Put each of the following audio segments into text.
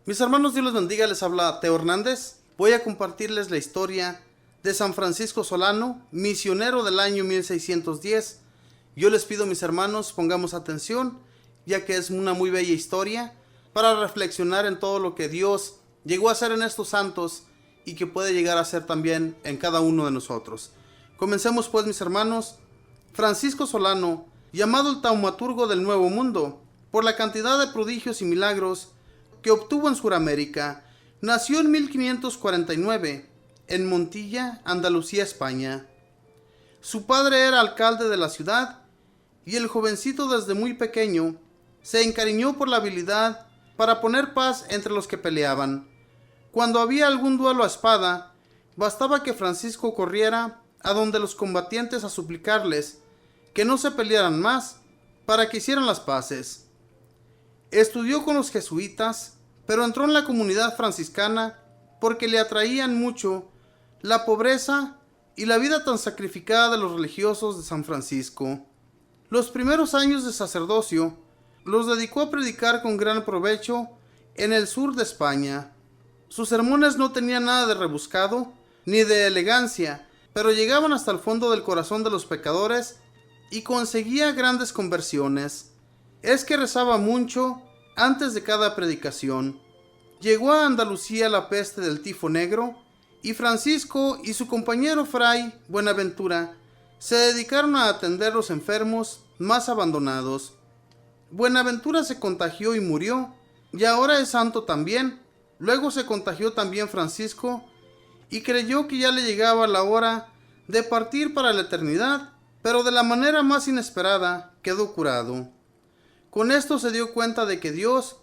Mis hermanos, Dios les bendiga, les habla Teo Hernández. Voy a compartirles la historia de San Francisco Solano, misionero del año 1610. Yo les pido, mis hermanos, pongamos atención, ya que es una muy bella historia, para reflexionar en todo lo que Dios llegó a hacer en estos santos y que puede llegar a hacer también en cada uno de nosotros. Comencemos pues, mis hermanos. Francisco Solano, llamado el taumaturgo del Nuevo Mundo, por la cantidad de prodigios y milagros que obtuvo en Sudamérica, nació en 1549 en Montilla, Andalucía, España. Su padre era alcalde de la ciudad y el jovencito desde muy pequeño se encariñó por la habilidad para poner paz entre los que peleaban. Cuando había algún duelo a espada, bastaba que Francisco corriera a donde los combatientes a suplicarles que no se pelearan más para que hicieran las paces. Estudió con los jesuitas, pero entró en la comunidad franciscana porque le atraían mucho la pobreza y la vida tan sacrificada de los religiosos de San Francisco. Los primeros años de sacerdocio los dedicó a predicar con gran provecho en el sur de España. Sus sermones no tenían nada de rebuscado ni de elegancia, pero llegaban hasta el fondo del corazón de los pecadores y conseguía grandes conversiones. Es que rezaba mucho antes de cada predicación. Llegó a Andalucía la peste del tifo negro y Francisco y su compañero fray Buenaventura se dedicaron a atender los enfermos más abandonados. Buenaventura se contagió y murió, y ahora es santo también. Luego se contagió también Francisco y creyó que ya le llegaba la hora de partir para la eternidad, pero de la manera más inesperada quedó curado. Con esto se dio cuenta de que Dios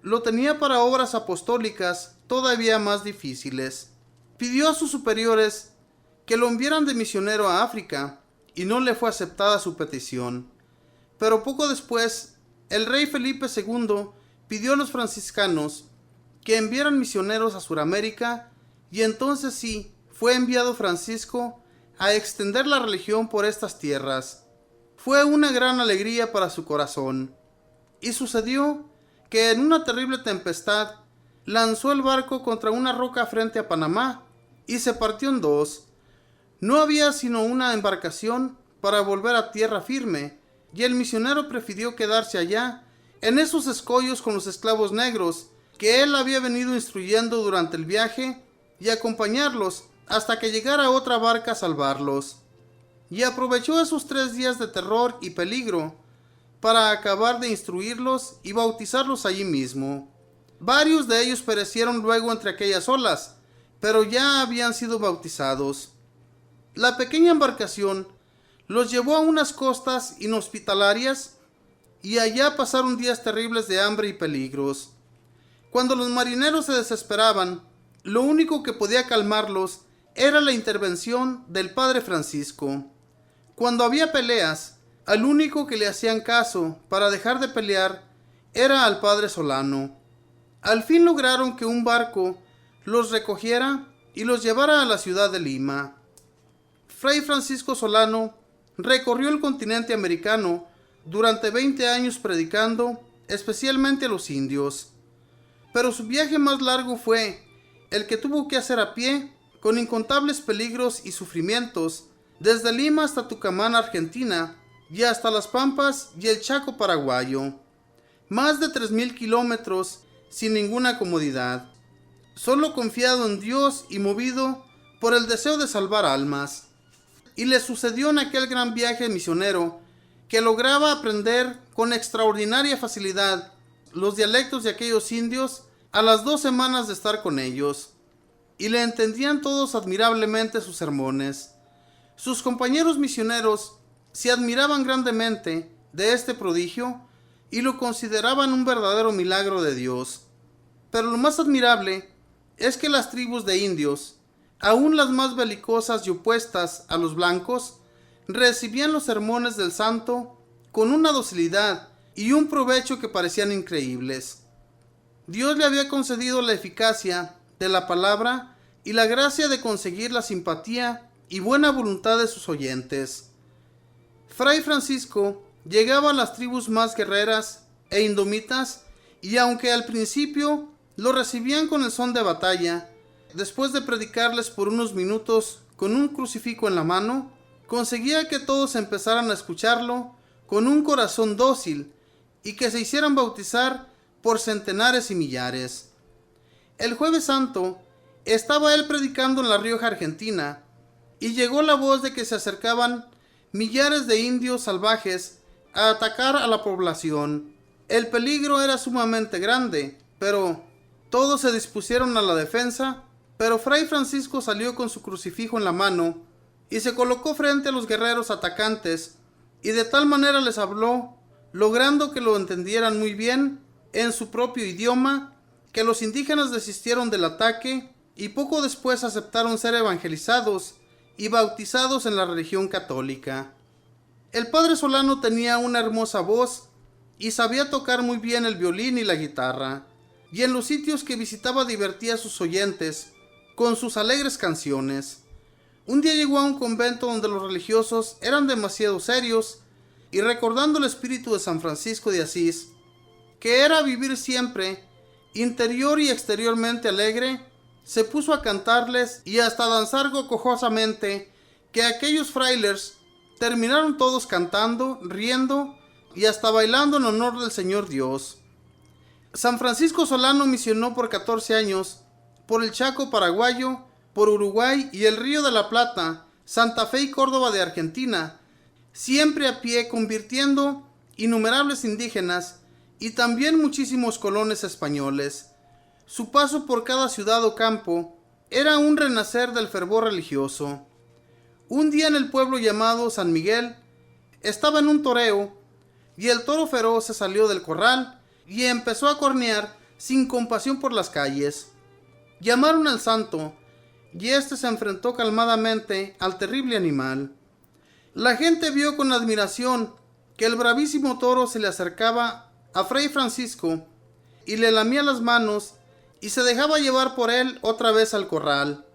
lo tenía para obras apostólicas todavía más difíciles. Pidió a sus superiores que lo enviaran de misionero a África y no le fue aceptada su petición. Pero poco después, el rey Felipe II pidió a los franciscanos que enviaran misioneros a Sudamérica y entonces sí, fue enviado Francisco a extender la religión por estas tierras. Fue una gran alegría para su corazón. Y sucedió que en una terrible tempestad lanzó el barco contra una roca frente a Panamá y se partió en dos. No había sino una embarcación para volver a tierra firme, y el misionero prefirió quedarse allá, en esos escollos con los esclavos negros que él había venido instruyendo durante el viaje, y acompañarlos hasta que llegara otra barca a salvarlos. Y aprovechó esos 3 días de terror y peligro para acabar de instruirlos y bautizarlos allí mismo. Varios de ellos perecieron luego entre aquellas olas, pero ya habían sido bautizados. La pequeña embarcación los llevó a unas costas inhospitalarias y allá pasaron días terribles de hambre y peligros. Cuando los marineros se desesperaban, lo único que podía calmarlos era la intervención del padre Francisco. Cuando había peleas, al único que le hacían caso para dejar de pelear era al padre Solano. Al fin lograron que un barco los recogiera y los llevara a la ciudad de Lima. Fray Francisco Solano recorrió el continente americano durante 20 años predicando, especialmente a los indios. Pero su viaje más largo fue el que tuvo que hacer a pie, con incontables peligros y sufrimientos, desde Lima hasta Tucumán, Argentina, y hasta las Pampas y el Chaco paraguayo. Más de 3,000 kilómetros sin ninguna comodidad, solo confiado en Dios y movido por el deseo de salvar almas. Y le sucedió en aquel gran viaje misionero que lograba aprender con extraordinaria facilidad los dialectos de aquellos indios a las 2 semanas de estar con ellos, y le entendían todos admirablemente sus sermones. Sus compañeros misioneros se admiraban grandemente de este prodigio y lo consideraban un verdadero milagro de Dios. Pero lo más admirable es que las tribus de indios, aún las más belicosas y opuestas a los blancos, recibían los sermones del santo con una docilidad y un provecho que parecían increíbles. Dios le había concedido la eficacia de la palabra y la gracia de conseguir la simpatía y buena voluntad de sus oyentes. Fray Francisco llegaba a las tribus más guerreras e indomitas, y aunque al principio lo recibían con el son de batalla. Después de predicarles por unos minutos con un crucifijo en la mano, conseguía que todos empezaran a escucharlo con un corazón dócil y que se hicieran bautizar por centenares y millares. El Jueves Santo estaba él predicando en La Rioja, Argentina, y llegó la voz de que se acercaban millares de indios salvajes a atacar a la población. El peligro era sumamente grande, pero todos se dispusieron a la defensa. Pero Fray Francisco salió con su crucifijo en la mano y se colocó frente a los guerreros atacantes y de tal manera les habló, logrando que lo entendieran muy bien en su propio idioma, que los indígenas desistieron del ataque y poco después aceptaron ser evangelizados y bautizados en la religión católica. El padre Solano tenía una hermosa voz y sabía tocar muy bien el violín y la guitarra, y en los sitios que visitaba divertía a sus oyentes con sus alegres canciones. Un día llegó a un convento donde los religiosos eran demasiado serios y, recordando el espíritu de San Francisco de Asís, que era vivir siempre interior y exteriormente alegre, se puso a cantarles y hasta danzar gocosamente, que aquellos frailes terminaron todos cantando, riendo y hasta bailando en honor del Señor Dios. San Francisco Solano misionó por 14 años por el Chaco paraguayo, por Uruguay y el Río de la Plata, Santa Fe y Córdoba de Argentina, siempre a pie, convirtiendo innumerables indígenas y también muchísimos colones españoles. Su paso por cada ciudad o campo era un renacer del fervor religioso. Un día en el pueblo llamado San Miguel, estaba en un toreo y el toro feroz se salió del corral y empezó a cornear sin compasión por las calles. Llamaron al santo, y éste se enfrentó calmadamente al terrible animal. La gente vio con admiración que el bravísimo toro se le acercaba a Fray Francisco y le lamía las manos y se dejaba llevar por él otra vez al corral.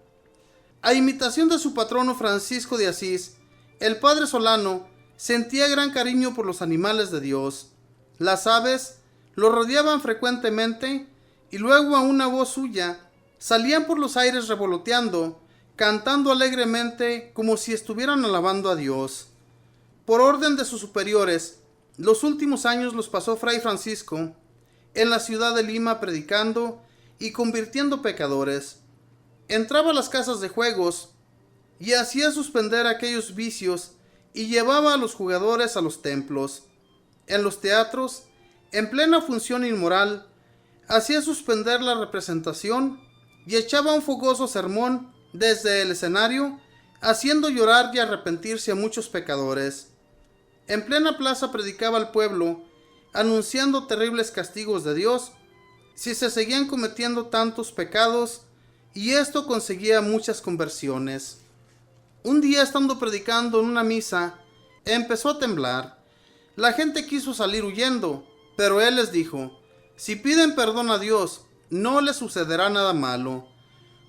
A imitación de su patrono Francisco de Asís, el padre Solano sentía gran cariño por los animales de Dios. Las aves lo rodeaban frecuentemente y luego a una voz suya salían por los aires revoloteando, cantando alegremente como si estuvieran alabando a Dios. Por orden de sus superiores, los últimos años los pasó Fray Francisco en la ciudad de Lima predicando y convirtiendo pecadores. Entraba a las casas de juegos y hacía suspender aquellos vicios y llevaba a los jugadores a los templos. En los teatros, en plena función inmoral, hacía suspender la representación y echaba un fogoso sermón desde el escenario, haciendo llorar y arrepentirse a muchos pecadores. En plena plaza predicaba al pueblo, anunciando terribles castigos de Dios si se seguían cometiendo tantos pecados, y esto conseguía muchas conversiones. Un día, estando predicando en una misa, empezó a temblar. La gente quiso salir huyendo, pero él les dijo: si piden perdón a Dios, no les sucederá nada malo.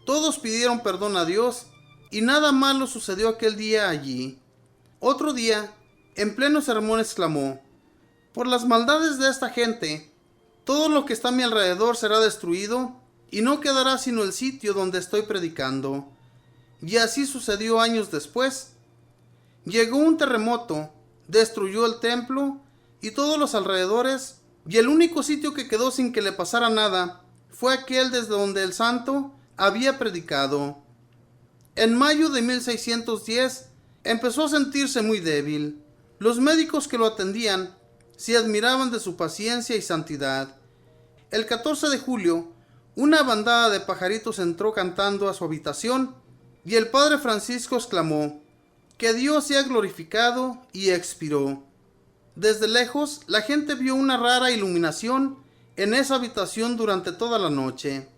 Todos pidieron perdón a Dios y nada malo sucedió aquel día allí. Otro día, en pleno sermón, exclamó: por las maldades de esta gente, todo lo que está a mi alrededor será destruido y no quedará sino el sitio donde estoy predicando. Y así sucedió años después. Llegó un terremoto, destruyó el templo y todos los alrededores, y el único sitio que quedó sin que le pasara nada fue aquel desde donde el santo había predicado. En mayo de 1610 empezó a sentirse muy débil. Los médicos que lo atendían se admiraban de su paciencia y santidad. El 14 de julio, una bandada de pajaritos entró cantando a su habitación y el padre Francisco exclamó: que Dios sea glorificado, y expiró. Desde lejos, la gente vio una rara iluminación en esa habitación durante toda la noche.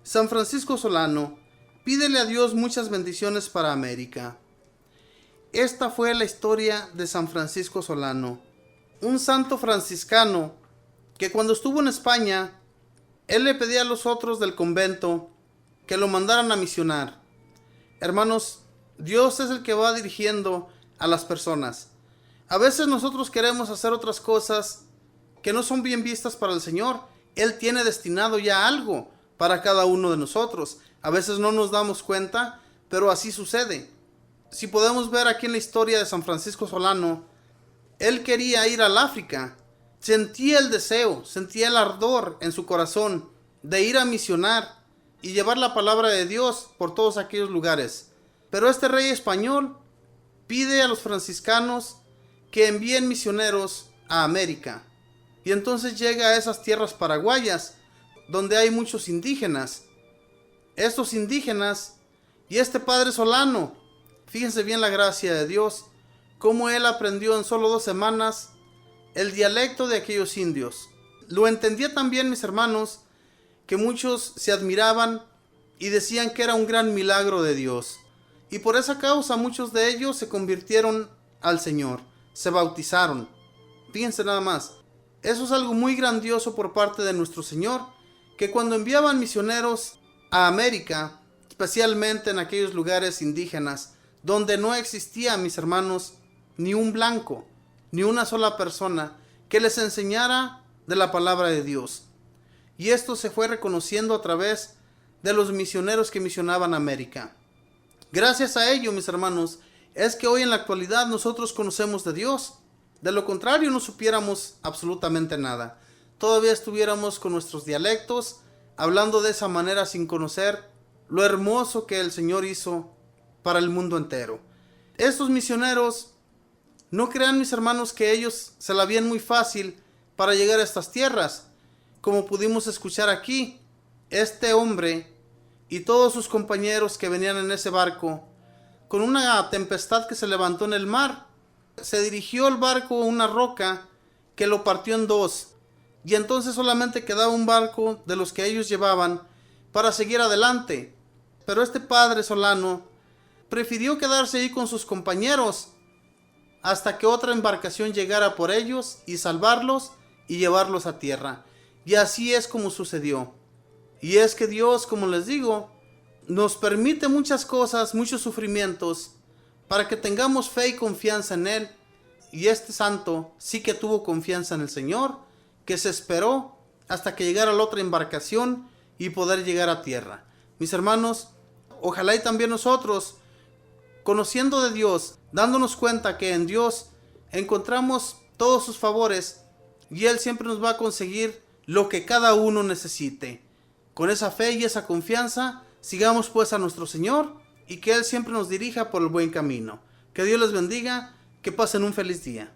San Francisco Solano, pídele a Dios muchas bendiciones para América. Esta fue la historia de San Francisco Solano, un santo franciscano que cuando estuvo en España, él le pedía a los otros del convento que lo mandaran a misionar. Hermanos, Dios es el que va dirigiendo a las personas. A veces nosotros queremos hacer otras cosas que no son bien vistas para el Señor, Él tiene destinado ya algo para cada uno de nosotros. A veces no nos damos cuenta, pero así sucede. Si podemos ver aquí en la historia de San Francisco Solano, él quería ir al África. Sentía el deseo, sentía el ardor en su corazón de ir a misionar y llevar la palabra de Dios por todos aquellos lugares. Pero este rey español pide a los franciscanos que envíen misioneros a América. Y entonces llega a esas tierras paraguayas, donde hay muchos indígenas. Estos indígenas y este padre Solano, fíjense bien la gracia de Dios, cómo él aprendió en solo 2 semanas el dialecto de aquellos indios. Lo entendía también, mis hermanos, que muchos se admiraban y decían que era un gran milagro de Dios. Y por esa causa muchos de ellos se convirtieron al Señor, se bautizaron. Fíjense nada más, eso es algo muy grandioso por parte de nuestro Señor, que cuando enviaban misioneros a América, especialmente en aquellos lugares indígenas, donde no existía, mis hermanos, ni un blanco, ni una sola persona que les enseñara de la palabra de Dios. Y esto se fue reconociendo a través de los misioneros que misionaban América. Gracias a ello, mis hermanos, es que hoy en la actualidad nosotros conocemos de Dios. De lo contrario, no supiéramos absolutamente nada. Todavía estuviéramos con nuestros dialectos, hablando de esa manera sin conocer lo hermoso que el Señor hizo para el mundo entero. Estos misioneros, no crean, mis hermanos, que ellos se la habían muy fácil para llegar a estas tierras. Como pudimos escuchar aquí, este hombre y todos sus compañeros que venían en ese barco, con una tempestad que se levantó en el mar, se dirigió el barco a una roca que lo partió en 2, y entonces solamente quedaba un barco de los que ellos llevaban para seguir adelante. Pero este padre Solano prefirió quedarse ahí con sus compañeros hasta que otra embarcación llegara por ellos y salvarlos y llevarlos a tierra. Y así es como sucedió. Y es que Dios, como les digo, nos permite muchas cosas, muchos sufrimientos, para que tengamos fe y confianza en Él. Y este santo sí que tuvo confianza en el Señor, que se esperó hasta que llegara la otra embarcación y poder llegar a tierra. Mis hermanos, ojalá y también nosotros, conociendo de Dios, dándonos cuenta que en Dios encontramos todos sus favores y Él siempre nos va a conseguir lo que cada uno necesite. Con esa fe y esa confianza, sigamos pues a nuestro Señor y que Él siempre nos dirija por el buen camino. Que Dios les bendiga, que pasen un feliz día.